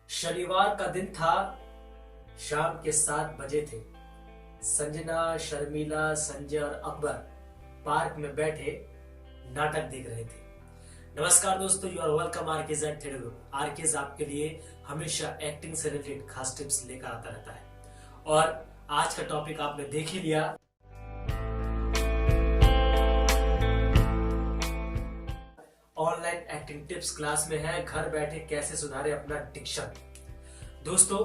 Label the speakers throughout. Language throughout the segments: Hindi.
Speaker 1: शनिवार का दिन था। शाम के 7 बजे थे। संजना, शर्मिला, संजय और अकबर पार्क में बैठे नाटक देख रहे थे। नमस्कार दोस्तों, you are welcome RK's at theatre group. RK's आपके लिए हमेशा एक्टिंग से रिलेटेड खास टिप्स लेकर आता रहता है। और आज का टॉपिक आपने देख ही लिया। ऑनलाइन एक्टिंग टिप्स क्लास में है, घर बैठे कैसे सुधारे अपना डिक्शन। दोस्तों,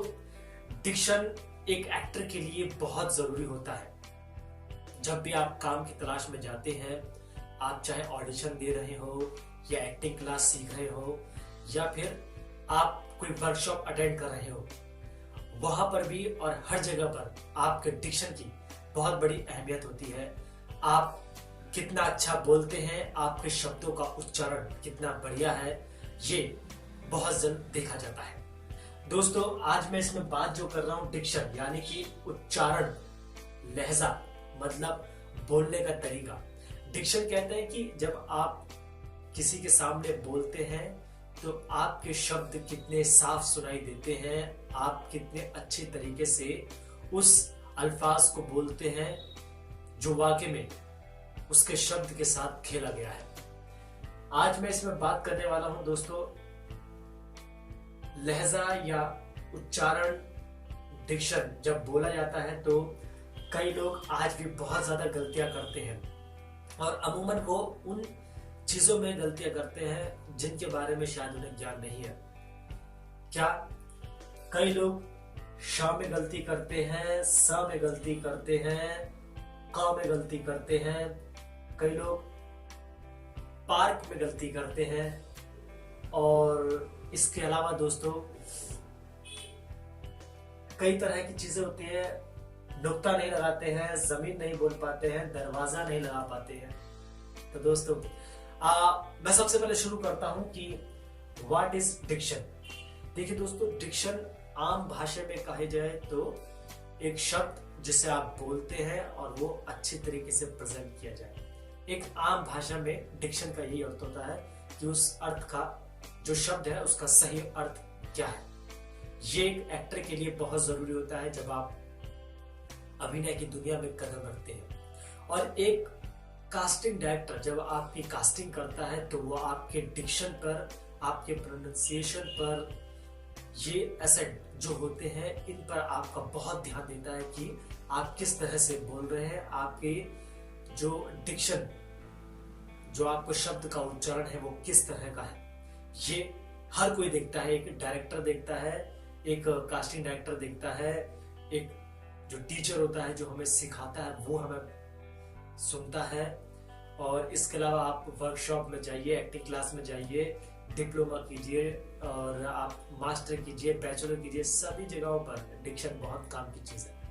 Speaker 1: डिक्शन एक एक्टर के लिए बहुत जरूरी होता है। जब भी आप काम की तलाश में जाते हैं, आप चाहे ऑडिशन दे रहे हो या एक्टिंग क्लास सीख रहे हो या फिर आप कोई वर्कशॉप अटेंड कर रहे हो, वहां पर भी और हर जगह पर आपके डिक्शन की बहुत बड़ी अहमियत होती है। आप कितना अच्छा बोलते हैं, आपके शब्दों का उच्चारण कितना बढ़िया है, ये बहुत जल्द देखा जाता है। दोस्तों, आज मैं इसमें बात जो कर रहा हूं डिक्शन यानी कि उच्चारण, लहजा मतलब बोलने का तरीका। डिक्शन कहते हैं कि जब आप किसी के सामने बोलते हैं तो आपके शब्द कितने साफ सुनाई देते हैं, आप कितने अच्छे तरीके से उस अल्फाज को बोलते हैं जो वाकई में उसके शब्द के साथ खेला गया है। आज मैं इसमें बात करने वाला हूं दोस्तों, लहजा या उच्चारण, डिक्शन जब बोला जाता है तो कई लोग आज भी बहुत ज्यादा गलतियां करते हैं और अमूमन वो उन चीजों में गलतियां करते हैं जिनके बारे में शायद उन्हें ज्ञान नहीं है। क्या कई लोग श में गलती करते हैं, स में गलती करते हैं, क में गलती करते हैं, कई लोग पार्क में गलती करते हैं। और इसके अलावा दोस्तों कई तरह की चीजें होती है। नुक्ता नहीं लगाते हैं, जमीन नहीं बोल पाते हैं, दरवाजा नहीं लगा पाते हैं। तो दोस्तों मैं सबसे पहले शुरू करता हूं कि व्हाट इज डिक्शन। देखिए दोस्तों, डिक्शन आम भाषा में कहे जाए तो एक शब्द जिसे आप बोलते हैं और वो अच्छी तरीके से प्रेजेंट किया जाए। एक आम भाषा में डिक्शन का यही अर्थ होता है कि उस अर्थ का जो शब्द है उसका सही अर्थ क्या है। ये एक एक्टर के लिए बहुत जरूरी होता है जब आप अभिनय की दुनिया में कदम रखते हैं। और एक कास्टिंग डायरेक्टर जब आपकी कास्टिंग करता है तो वो आपके डिक्शन पर, आपके प्रोनाउंसिएशन पर, ये एसेंट जो होते हैं इन पर आपका बहुत ध्यान देता है कि आप किस तरह से बोल रहे हैं। आपके जो डिक्शन, जो आपको शब्द का उच्चारण है वो किस तरह का है, ये हर कोई देखता है। एक डायरेक्टर देखता है, एक कास्टिंग डायरेक्टर देखता है, एक जो टीचर होता है जो हमें सिखाता है वो हमें सुनता है। और इसके अलावा आप वर्कशॉप में जाइए, एक्टिंग क्लास में जाइए, डिप्लोमा कीजिए और आप मास्टर कीजिए, बैचलर कीजिए, सभी जगहों पर डिक्शन बहुत काम की चीज है।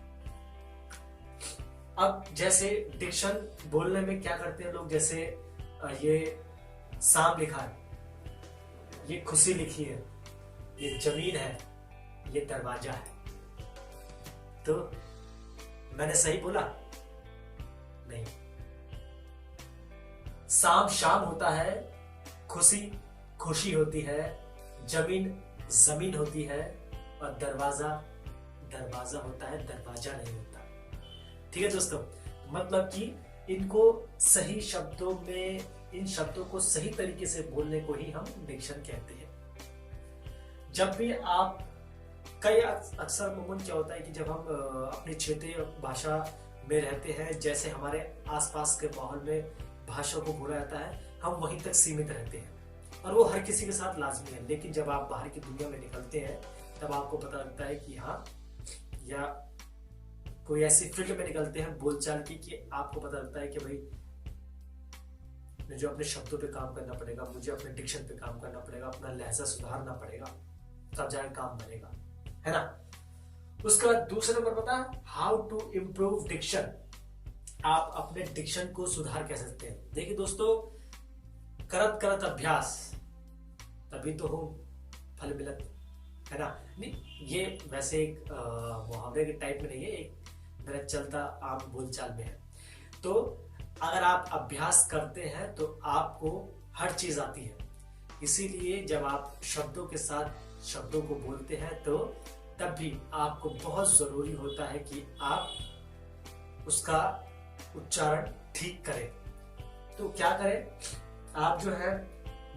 Speaker 1: अब जैसे डिक्शन बोलने में क्या करते हैं लोग, जैसे ये सांप लिखा है, ये खुशी लिखी है, ये जमीन है, ये दरवाजा है। तो मैंने सही बोला? नहीं। सांप शाम होता है, खुशी खुशी होती है, जमीन जमीन होती है और दरवाजा दरवाजा होता है, दरवाजा नहीं होता। ठीक है दोस्तों, मतलब कि इनको सही शब्दों में, इन शब्दों को सही तरीके से बोलने को ही हम डिक्शन कहते हैं। जब भी आप कई अक्सर अमूमन क्या होता है कि जब हम अपनी क्षेत्रीय भाषा में रहते हैं, जैसे हमारे आसपास के माहौल में भाषा को बोला जाता है, हम वहीं तक सीमित रहते हैं और वो हर किसी के साथ लाजमी है। लेकिन जब आप बाहर की दुनिया में निकलते हैं तब आपको पता लगता है कि हाँ, या कोई ऐसी फील्ड में निकलते हैं बोलचाल की कि आपको पता लगता है कि भाई मुझे अपने शब्दों पे काम करना पड़ेगा, मुझे अपने डिक्शन पे काम करना पड़ेगा, अपना लहजा सुधारना पड़ेगा, तब जाकर काम बनेगा, है ना। उसके बाद दूसरा नंबर पता है, हाउ टू इम्प्रूव डिक्शन। आप अपने डिक्शन को सुधार कह सकते हैं। देखिए दोस्तों, करत करत अभ्यास तभी तो हो फल मिलत, है ना। नहीं, ये वैसे एक मुहावरे के टाइप में नहीं है, एक मेरा चलता आम बोलचाल में है। तो अगर आप अभ्यास करते हैं तो आपको हर चीज आती है। इसीलिए जब आप शब्दों के साथ शब्दों को बोलते हैं तो तब भी आपको बहुत जरूरी होता है कि आप उसका उच्चारण ठीक करें। तो क्या करें, आप जो है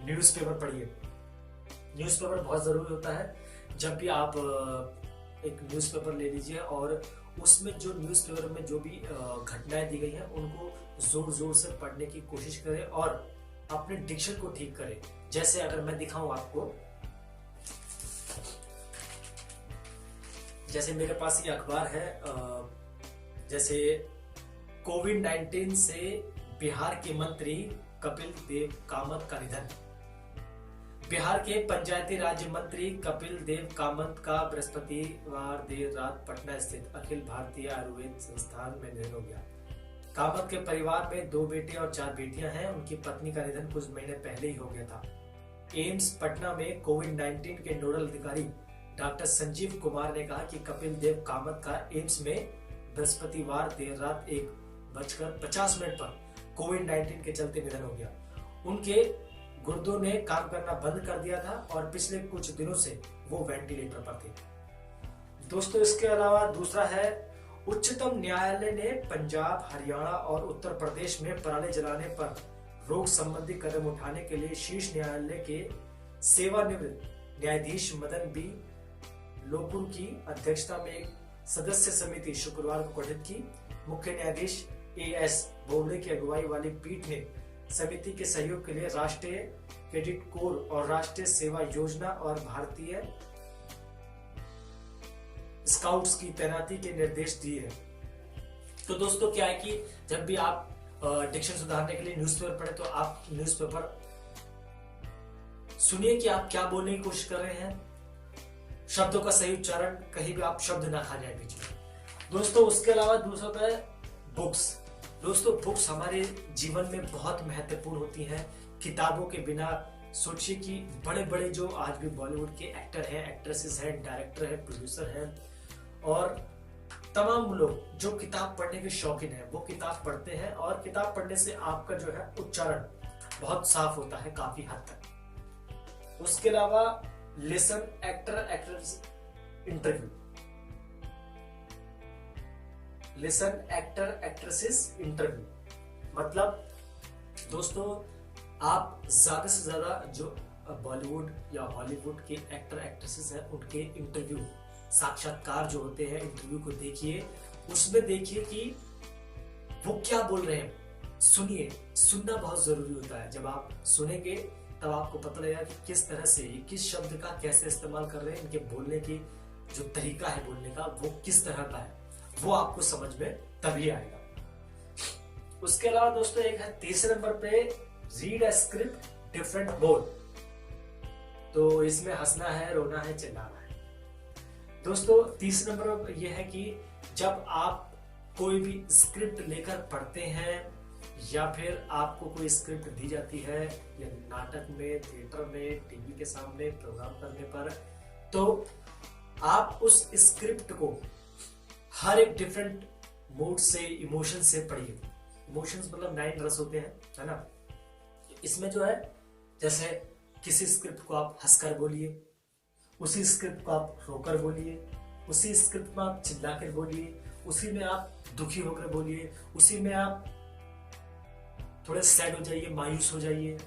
Speaker 1: न्यूज़पेपर पढ़िए। न्यूज़पेपर बहुत जरूरी होता है। जब भी आप एक न्यूज़पेपर ले लीजिए और उसमें जो न्यूज़पेपर में जो भी घटनाएं दी गई हैं उनको जोर जोर से पढ़ने की कोशिश करें और अपने डिक्शन को ठीक करें। जैसे अगर मैं दिखाऊं आपको, जैसे मेरे पास ये अखबार है, जैसे कोविड-19 से बिहार के मंत्री कपिल देव कामत का निधन। बिहार के पंचायती राज्य मंत्री कपिल देव कामत का बृहस्पतिवार देर रात पटना स्थित अखिल भारतीय आयुर्वेद संस्थान में निधन हो गया। कामत के परिवार में 2 बेटे और 4 बेटियां हैं। उनकी पत्नी का निधन कुछ महीने पहले ही हो गया था। एम्स पटना में कोविड-19 के नोडल अधिकारी डॉक्टर संजीव कुमार ने कहा कि कपिल देव कामत का एम्स में बृहस्पतिवार देर रात 1:50 पर कोविड-19 के चलते निधन हो गया। उनके गुर्दों ने काम करना बंद कर दिया था और पिछले कुछ दिनों से वो वेंटिलेटर पर थे। दोस्तों, इसके अलावा दूसरा है, उच्चतम न्यायालय ने पंजाब, हरियाणा और उत्तर प्रदेश में पराली जलाने पर रोक संबंधी कदम उठाने के लिए शीर्ष न्यायालय के सेवानिवृत्त न्यायाधीश मदन बी लोकुर की अध्यक्षता में एक सदस्य समिति शुक्रवार को गठित की। मुख्य न्यायाधीश एएस बोबडे की अगुवाई वाली पीठ ने समिति के सहयोग के लिए राष्ट्रीय कैडेट कोर और राष्ट्रीय सेवा योजना और भारतीय स्काउट्स की तैनाती के निर्देश दिए हैं। तो दोस्तों, क्या है कि जब भी आप डिक्शन सुधारने के लिए न्यूज़पेपर पढ़े तो आप न्यूज़पेपर सुनिए कि आप क्या बोलने की कोशिश कर रहे हैं, शब्दों का सही उच्चारण, कहीं भी आप शब्द ना खा जाए बीच में। दोस्तों, उसके अलावा दूसरा है बुक्स। दोस्तों, बुक्स हमारे जीवन में बहुत महत्वपूर्ण होती हैं। किताबों के बिना सोचिए कि बड़े बड़े जो आज भी बॉलीवुड के एक्टर हैं, एक्ट्रेसेस हैं, डायरेक्टर हैं, प्रोड्यूसर हैं और तमाम लोग जो किताब पढ़ने के शौकीन हैं वो किताब पढ़ते हैं और किताब पढ़ने से आपका जो है उच्चारण बहुत साफ होता है काफी हद तक। उसके अलावा listen actor actress interview. Listen actor actresses interview मतलब दोस्तों, आप ज्यादा से ज्यादा जो बॉलीवुड या हॉलीवुड के एक्टर एक्ट्रेसेस हैं उनके इंटरव्यू, साक्षात्कार जो होते हैं, इंटरव्यू को देखिए। उसमें देखिए कि वो क्या बोल रहे हैं, सुनिए। सुनना बहुत जरूरी होता है। जब आप सुनेंगे तब आपको पता लगेगा कि किस तरह से, किस शब्द का कैसे इस्तेमाल कर रहे हैं, इनके बोलने की जो तरीका है बोलने का वो किस तरह का है, वो आपको समझ में तभी आएगा। उसके अलावा दोस्तों, एक है तीसरे नंबर पे, read a script different mode. तो इसमें हंसना है, रोना है, चिल्लाना है। दोस्तों, तीसरे नंबर पर यह है कि जब आप कोई भी स्क्रिप्ट लेकर पढ़ते हैं या फिर आपको कोई स्क्रिप्ट दी जाती है या नाटक में, थिएटर में, टीवी के सामने प्रोग्राम करने पर, तो आप उस स्क्रिप्ट को हर एक डिफरेंट मूड से, इमोशन से पढ़िए। इमोशंस मतलब 9 रस होते हैं, है ना। इसमें जो है, जैसे किसी स्क्रिप्ट को आप हंसकर बोलिए, उसी स्क्रिप्ट को आप रोकर बोलिए, उसी स्क्रिप्ट में आप चिल्लाकर बोलिए, उसी में आप दुखी होकर बोलिए, उसी में आप थोड़े सैड हो जाइए, मायूस हो जाइए।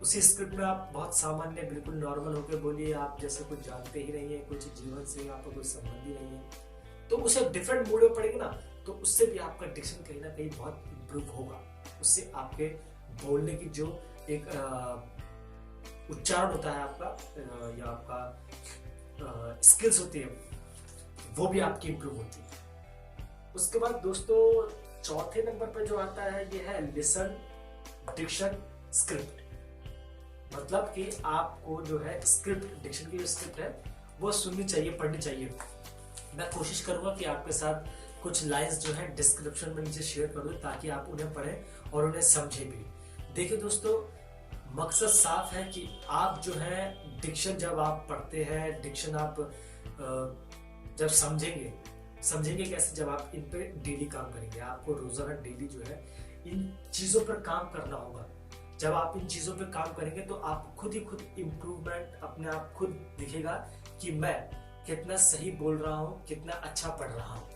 Speaker 1: उसी स्क्रिप्ट में आप बहुत सामान्य, बिल्कुल नॉर्मल होकर बोलिए, आप जैसे कुछ जानते ही नहीं है, कुछ जीवन से आपका कोई संबंध ही नहीं है। तो उसे डिफरेंट मूड में पढ़ेंगे ना, तो उससे भी आपका डिक्शन कहीं ना कहीं बहुत इम्प्रूव होगा। उससे आपके बोलने की जो एक उच्चारण होता है आपका या आपका स्किल्स होती है, वो भी आपकी इम्प्रूव होती है। उसके बाद दोस्तों, चौथे नंबर पर जो आता है ये है लिसन, डिक्शन, स्क्रिप्ट। मतलब कि आपको जो है स्क्रिप्ट, डिक्शन की जो स्क्रिप्ट है वो सुननी चाहिए, पढ़नी चाहिए। मैं कोशिश करूंगा कि आपके साथ कुछ लाइंस जो है डिस्क्रिप्शन में नीचे शेयर कर दूं ताकि आप उन्हें पढ़ें और उन्हें समझें भी। देखिए दोस्तों, मकसद साफ है कि आप जो है डिक्शन जब आप पढ़ते हैं, डिक्शन आप जब समझेंगे कैसे, जब आप इन पे डेली काम करेंगे। आपको रोजाना डेली जो है इन चीजों पर काम करना होगा। जब आप इन चीजों पे काम करेंगे तो आप खुद ही खुद इम्प्रूवमेंट अपने आप खुद दिखेगा कि मैं कितना सही बोल रहा हूं, कितना अच्छा पढ़ रहा हूं।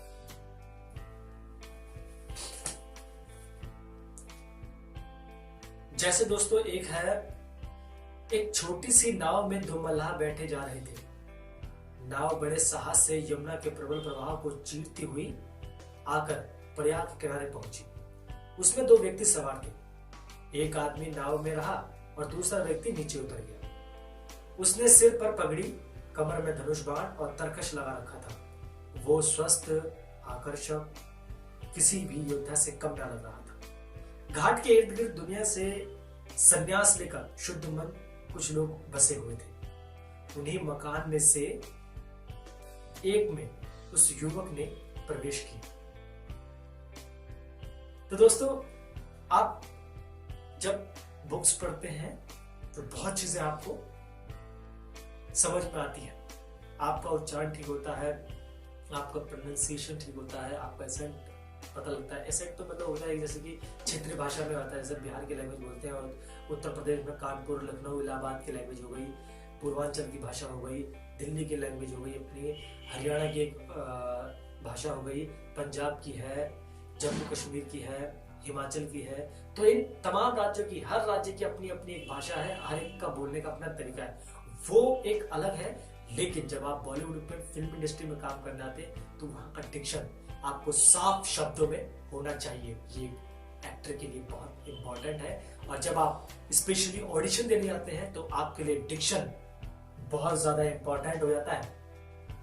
Speaker 1: जैसे दोस्तों एक छोटी सी नाव में दो मल्लाह बैठे जा रहे थे। नाव बड़े साहस से यमुना के प्रबल प्रवाह को चीरती हुई आकर प्रयाग के किनारे पहुंची। उसमें दो व्यक्ति सवार थे। एक आदमी नाव में रहा और दूसरा व्यक्ति नीचे उतर गया। उसने सिर पर पगड़ी, कमर में धनुष बाण और तरकश लगा रखा था। वो स्वस्थ, आकर्षक, किसी भी योद्धा से कम न लग रहा था। घाट के इर्द गिर्द दुनिया से संन्यास लेकर शुद्ध मन कुछ लोग बसे हुए थे। उन्हीं मकान में से एक में उस युवक ने प्रवेश किया। तो दोस्तों, आप जब बुक्स पढ़ते हैं तो बहुत चीजें आपको समझ में आती है। आपका उच्चारण ठीक होता है, आपका प्रोनाउंसिएशन ठीक होता है, आपका एसेंट पता लगता है। एसेंट तो मतलब होता है जैसे कि क्षेत्रीय भाषा में होता है, जैसे बिहार की लैंग्वेज बोलते हैं और उत्तर प्रदेश में कानपुर, लखनऊ, इलाहाबाद की लैंग्वेज हो गई, पूर्वांचल की भाषा हो गई, दिल्ली की लैंग्वेज हो गई, अपनी हरियाणा की एक भाषा हो गई, पंजाब की है, जम्मू कश्मीर की है, हिमाचल की है। तो इन तमाम राज्यों की, हर राज्य की अपनी अपनी एक भाषा है, हर एक का बोलने का अपना तरीका है, वो एक अलग है। लेकिन जब आप बॉलीवुड में, फिल्म इंडस्ट्री में काम करने आते हैं तो वहां का डिक्शन आपको साफ शब्दों में होना चाहिए। ये एक्टर के लिए बहुत इंपॉर्टेंट है। और जब आप स्पेशली ऑडिशन देने जाते हैं तो आपके लिए डिक्शन बहुत ज्यादा इंपॉर्टेंट हो जाता है,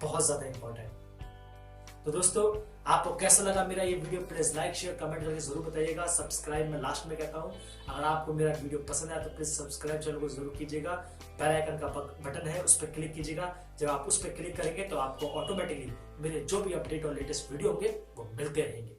Speaker 1: बहुत ज्यादा इंपॉर्टेंट। तो दोस्तों, आपको कैसा लगा मेरा ये video? Please like, share, comment करके जरूर बताइएगा। सब्सक्राइब मैं लास्ट में कहता हूँ। अगर आपको मेरा वीडियो पसंद आया तो प्लीज सब्सक्राइब चैनल को जरूर कीजिएगा। बेल आइकन का बटन है, उस पर क्लिक कीजिएगा। जब आप उस पर क्लिक करेंगे तो आपको ऑटोमेटिकली मेरे जो भी अपडेट और लेटेस्ट वीडियो होंगे वो मिलते रहेंगे।